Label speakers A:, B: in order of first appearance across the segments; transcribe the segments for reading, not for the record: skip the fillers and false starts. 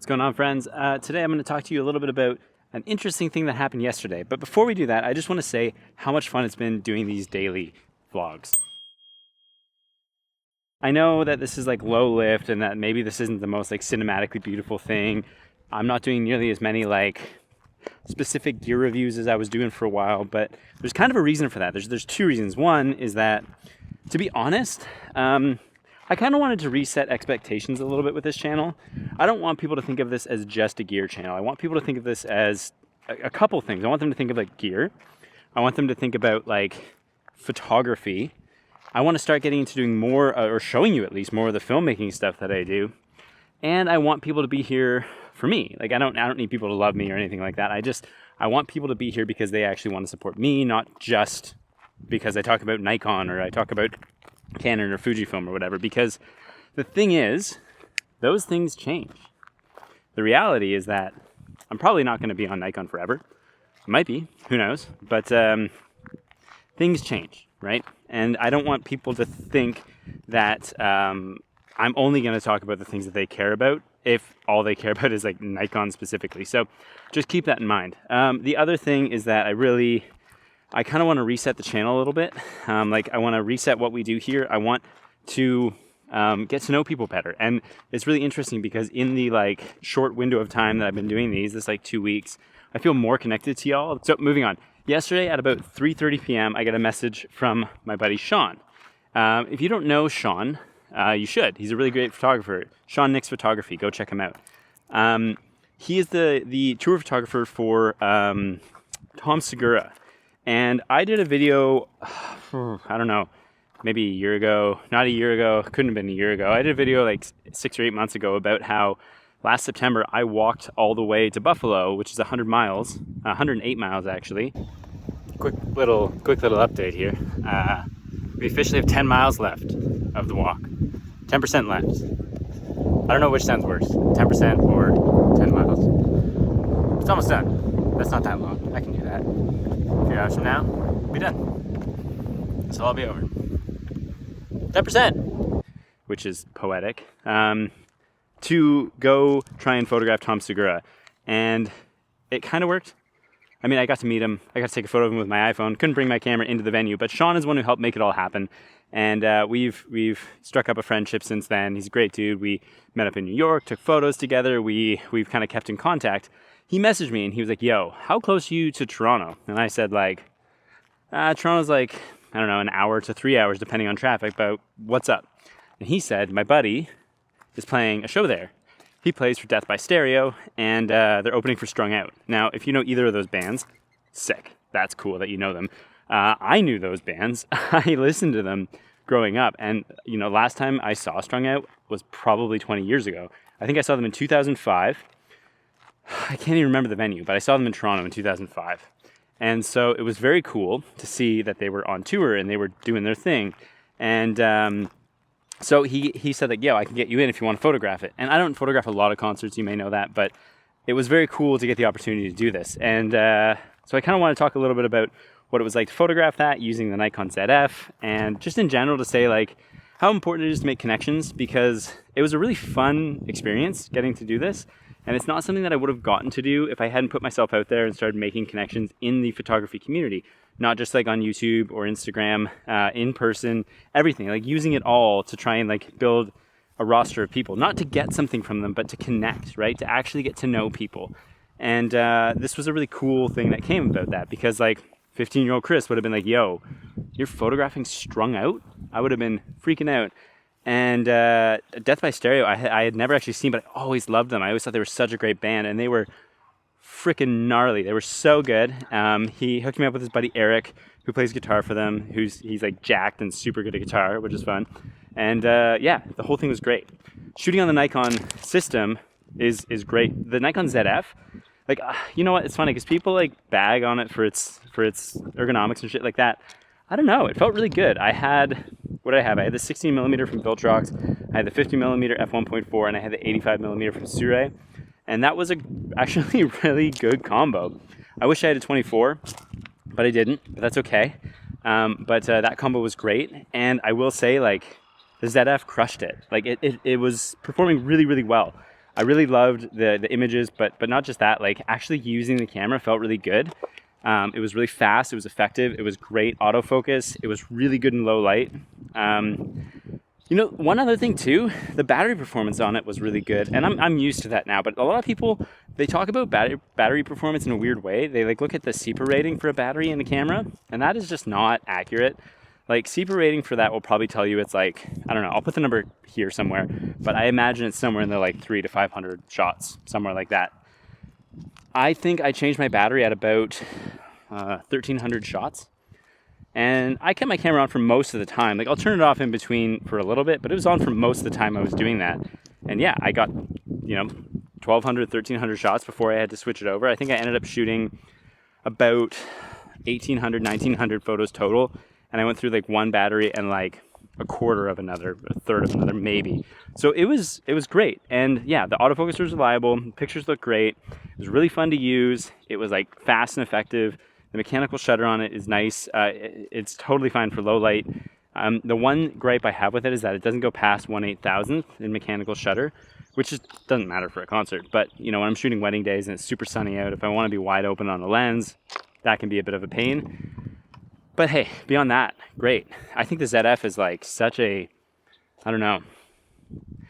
A: What's going on, friends? Today I'm going to talk to you a little bit about an interesting thing that happened yesterday. But before we do that, I just want to say how much fun it's been doing these daily vlogs. I know that this is like low lift and that maybe this isn't the most like cinematically beautiful thing. I'm not doing nearly as many like specific gear reviews as I was doing for a while, but there's kind of a reason for that. There's two reasons. One is that, to be honest, I kind of wanted to reset expectations a little bit with this channel. I don't want people to think of this as just a gear channel. I want people to think of this as a couple things. I want them to think of like gear. I want them to think about like photography. I want to start getting into doing more, or showing you at least more of the filmmaking stuff that I do. And I want people to be here for me. Like I don't need people to love me or anything like that. I want people to be here because they actually want to support me, not just because I talk about Nikon or I talk about Canon or Fujifilm or whatever, because the thing is, those things change. The reality is that I'm probably not going to be on Nikon forever. I might be, who knows, but things change, right? And I don't want people to think that I'm only going to talk about the things that they care about if all they care about is like Nikon specifically. So just keep that in mind. The other thing is that I kind of want to reset the channel a little bit. Like I want to reset what we do here. I want to get to know people better. And it's really interesting because in the like short window of time that I've been doing this like 2 weeks, I feel more connected to y'all. So moving on. Yesterday at about 3:30 p.m., I got a message from my buddy Sean. If you don't know Sean, you should. He's a really great photographer. Sean Nick's Photography. Go check him out. He is the tour photographer for Tom Segura. And I did a video, I don't know, maybe a year ago, not a year ago, couldn't have been a year ago. I did a video like 6 or 8 months ago about how last September I walked all the way to Buffalo, which is 100 miles, 108 miles actually. Quick little update here. We officially have 10 miles left of the walk. 10% left. I don't know which sounds worse, 10% or 10 miles. It's almost done. That's not that long. I can do that. A few hours from now, we'll be done. So I'll be over. 10%! Which is poetic. To go try and photograph Tom Segura. And it kind of worked. I mean, I got to meet him. I got to take a photo of him with my iPhone. Couldn't bring my camera into the venue, but Sean is the one who helped make it all happen. And we've struck up a friendship since then. He's a great dude. We met up in New York, took photos together. We've kind of kept in contact. He messaged me and he was like, yo, how close are you to Toronto? And I said like, Toronto's like, I don't know, an hour to 3 hours depending on traffic, but what's up? And he said, my buddy is playing a show there. He plays for Death by Stereo and they're opening for Strung Out. Now, if you know either of those bands, sick. That's cool that you know them. I knew those bands. I listened to them growing up. And, you know, last time I saw Strung Out was probably 20 years ago. I think I saw them in 2005. I can't even remember the venue, but I saw them in Toronto in 2005. And so it was very cool to see that they were on tour and they were doing their thing. And so he said like, yo, I can get you in if you want to photograph it. And I don't photograph a lot of concerts, you may know that, but it was very cool to get the opportunity to do this. And so I kind of want to talk a little bit about what it was like to photograph that using the Nikon ZF, and just in general to say like how important it is to make connections, because it was a really fun experience getting to do this. And it's not something that I would have gotten to do if I hadn't put myself out there and started making connections in the photography community, not just like on YouTube or Instagram, in person, everything, like using it all to try and like build a roster of people, not to get something from them, but to connect, right? To actually get to know people. And this was a really cool thing that came about that, because like 15-year-old Chris would have been like, yo, you're photographing Strung Out? I would have been freaking out. And Death by Stereo, I had never actually seen, but I always loved them. I always thought they were such a great band, and they were freaking gnarly. They were so good. He hooked me up with his buddy Eric, who plays guitar for them. He's like jacked and super good at guitar, which is fun. And yeah, the whole thing was great. Shooting on the Nikon system is great. The Nikon ZF, like you know what? It's funny because people like bag on it for its ergonomics and shit like that. I don't know. It felt really good. What did I have? I had the 16mm from Viltrox, I had the 50mm f1.4, and I had the 85mm from Sure. And that was actually a really good combo. I wish I had a 24, but I didn't, but that's okay. But that combo was great. And I will say, like, the ZF crushed it. Like, it was performing really, really well. I really loved the images, but not just that, like actually using the camera felt really good. It was really fast, it was effective, it was great autofocus, it was really good in low light. You know, one other thing too, the battery performance on it was really good, and I'm used to that now, but a lot of people, they talk about battery performance in a weird way. They like look at the CEPA rating for a battery in the camera, and that is just not accurate. Like CEPA rating for that will probably tell you it's like, I don't know, I'll put the number here somewhere, but I imagine it's somewhere in the like 300 to 500 shots, somewhere like that. I think I changed my battery at about 1,300 shots. And I kept my camera on for most of the time. Like I'll turn it off in between for a little bit, but it was on for most of the time I was doing that. And yeah, I got, 1,200, 1,300 shots before I had to switch it over. I think I ended up shooting about 1,800, 1,900 photos total. And I went through like one battery and like a quarter of another, a third of another, maybe. So it was great. And yeah, the autofocus was reliable. Pictures looked great. It was really fun to use. It was like fast and effective. The mechanical shutter on it is nice. It's totally fine for low light. The one gripe I have with it is that it doesn't go past 1/8,000th in mechanical shutter, which just doesn't matter for a concert. But when I'm shooting wedding days and it's super sunny out, if I want to be wide open on the lens, that can be a bit of a pain. But hey, beyond that, great. I think the ZF is like such a, I don't know,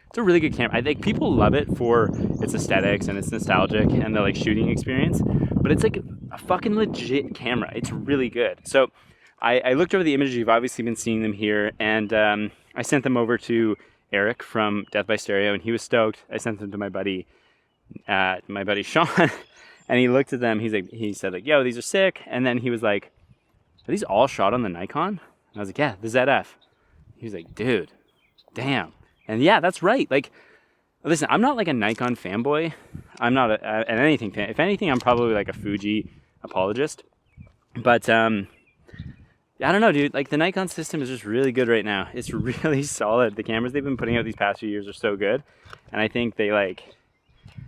A: it's a really good camera. I think people love it for its aesthetics and its nostalgic and the like shooting experience, but it's like a fucking legit camera. It's really good. So I looked over the images. You've obviously been seeing them here, and I sent them over to Eric from Death by Stereo, and he was stoked. I sent them to my buddy Sean, and he looked at them. He said like, "Yo, these are sick." And then he was like, "Are these all shot on the Nikon?" And I was like, "Yeah, the ZF." He was like, "Dude, damn." And yeah, that's right. Like, listen, I'm not like a Nikon fanboy. I'm not an anything fan. If anything, I'm probably like a Fuji apologist. But I don't know, dude. Like the Nikon system is just really good right now. It's really solid. The cameras they've been putting out these past few years are so good. And I think they're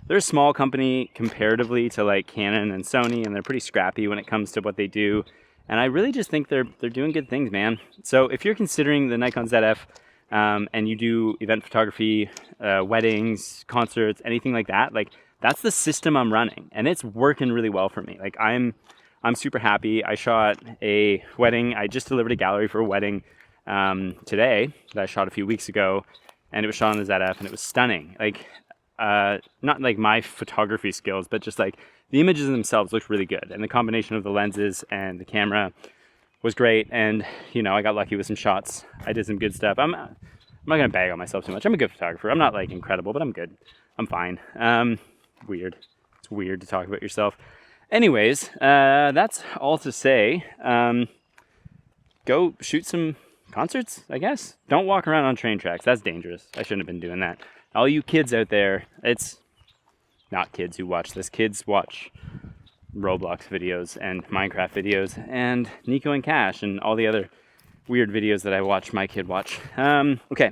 A: a small company comparatively to like Canon and Sony, and they're pretty scrappy when it comes to what they do. And I really just think they're doing good things, man. So if you're considering the Nikon ZF, and you do event photography, weddings, concerts, anything like that, like that's the system I'm running, and it's working really well for me. Like I'm super happy. I shot a wedding. I just delivered a gallery for a wedding today that I shot a few weeks ago, and it was shot on the ZF, and it was stunning. Like not like my photography skills, but just like the images themselves looked really good, and the combination of the lenses and the camera was great. And I got lucky with some shots. I did some good stuff. I'm not gonna bag on myself too much. I'm a good photographer. I'm not like incredible, but I'm good. I'm fine. Weird. It's weird to talk about yourself. Anyways, that's all to say. Go shoot some concerts, I guess. Don't walk around on train tracks. That's dangerous. I shouldn't have been doing that. All you kids out there, it's not kids who watch this. Kids watch Roblox videos and Minecraft videos and Nico and Cash and all the other weird videos that I watch my kid watch. Okay.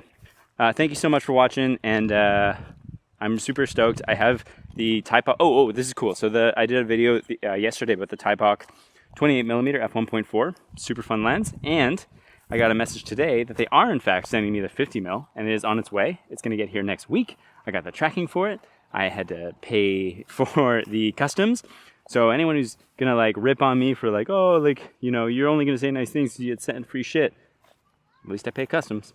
A: Thank you so much for watching, and I'm super stoked. I have the Type-Hawk. Oh, this is cool. So I did a video yesterday about the Type-Hawk 28mm f1.4, super fun lens, and I got a message today that they are in fact sending me the 50mm, and it is on its way. It's going to get here next week. I got the tracking for it. I had to pay for the customs. So anyone who's going to like rip on me for like, oh, like, you're only going to say nice things because you get sent free shit, at least I pay customs.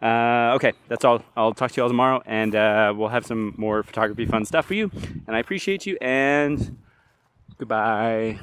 A: Okay, that's all. I'll talk to you all tomorrow, and we'll have some more photography fun stuff for you. And I appreciate you, and goodbye.